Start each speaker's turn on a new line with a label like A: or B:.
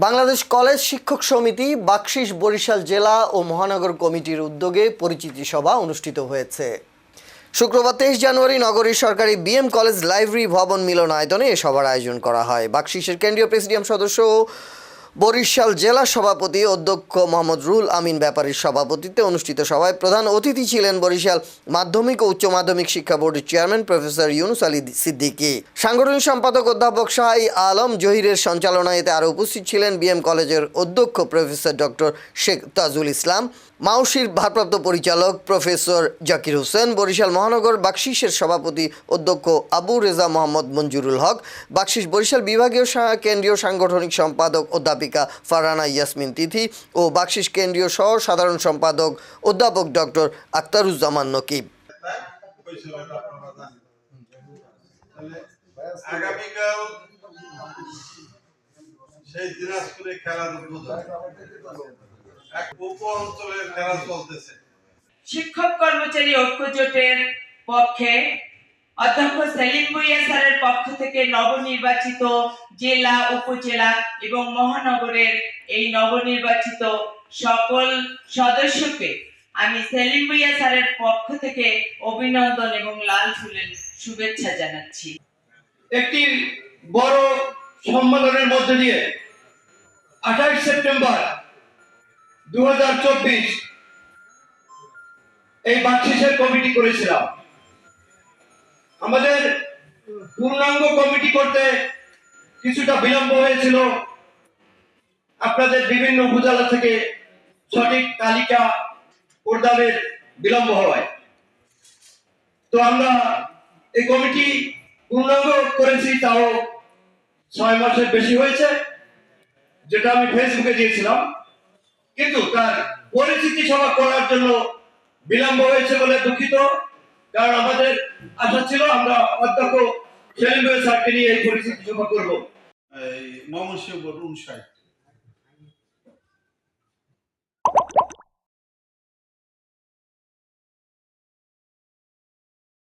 A: Bangladesh college শিক্ষক সমিতি বাকশিস বরিশাল জেলা ও মহানগর কমিটির উদ্যোগে পরিচিতি সভা অনুষ্ঠিত হয়েছে। শুক্রবার 23 জানুয়ারি নগরীর সরকারি বিএম কলেজ লাইব্রেরি ভবন মিলনায়তনে এ সভার আয়োজন করা হয়। বাকশিসের কেন্দ্রীয় প্রেসিডিয়াম সদস্য ও বরিশাল জেলা সভাপতি অধ্যক্ষ মোহাম্মদ রুহুল আমিন ব্যাপারীর সভাপতিত্বে অনুষ্ঠিত সভায় প্রধান অতিথি ছিলেন বরিশাল মাধ্যমিক ও উচ্চ মাধ্যমিক শিক্ষা বোর্ডের চেয়ারম্যান প্রফেসর ইউনুস আলী সিদ্দিকী। সাংগঠনিক সম্পাদক অধ্যাপক শাহ আলম জহিরের সঞ্চালনায় এতে আরও উপস্থিত ছিলেন বিএম কলেজের অধ্যক্ষ প্রফেসর ডক্টর শেখ তাজুল ইসলাম, মাউসির ভারপ্রাপ্ত পরিচালক প্রফেসর জাকির হোসেন, বরিশাল মহানগর বাকশিসের সভাপতি অধ্যক্ষ আবু রেজা মোহাম্মদ মঞ্জুরুল হক, বাকশিস বরিশাল বিভাগীয় কেন্দ্রীয় সাংগঠনিক সম্পাদক অধ্যাপিকা ফারহানা ইয়াসমিন তিথি ও বাকশিস কেন্দ্রীয় সহ সাধারণ সম্পাদক অধ্যাপক ডক্টর আখতারুজ্জামান নকিব।
B: আগামীকাল সেই দিনাজপুরে খেলার উদ্বোধন, এক উপ অঞ্চলের খেলা চলতেছে।
C: শিক্ষক কর্মচারী ঐক্য জোটের পক্ষে অধ্যক্ষ সেলিম ভুঁইয়া স্যারের পক্ষ থেকে নবনির্বাচিত জেলা, উপজেলা এবং মহানগরের এই নবনির্বাচিত সকল সদস্যকে আমি সেলিম ভুঁইয়া স্যারের পক্ষ থেকে অভিনন্দন এবং লাল ফুলের শুভেচ্ছা জানাচ্ছি।
D: একটি বড় সম্মেলনের মধ্যে দিয়ে 28 সেপ্টেম্বর 2024 এই বাকশিসের কমিটি করেছিলাম। আমাদের পূর্ণাঙ্গ কমিটি করতে কিছুটা বিলম্ব হয়েছিল, আপনাদের বিভিন্ন উপজেলা থেকে সঠিক তালিকা প্রদানের বিলম্ব হওয়ায়। তো আমরা এই কমিটি পূর্ণাঙ্গ করেছি, তাও 6 মাসের বেশি হয়েছে, যেটা আমি ফেসবুকে দিয়েছিলাম। কিন্তু তার পরিচিতি সভা করার জন্য বিলম্ব হয়েছে বলে দুঃখিত, কারণ আমাদের আশা ছিল আমরা অধ্যক্ষ সেলিম ভুঁইয়া স্যারকে নিয়ে এই পরিচিতি সভা করবো।
B: এই ময়মনসিংহ বোর্ড 59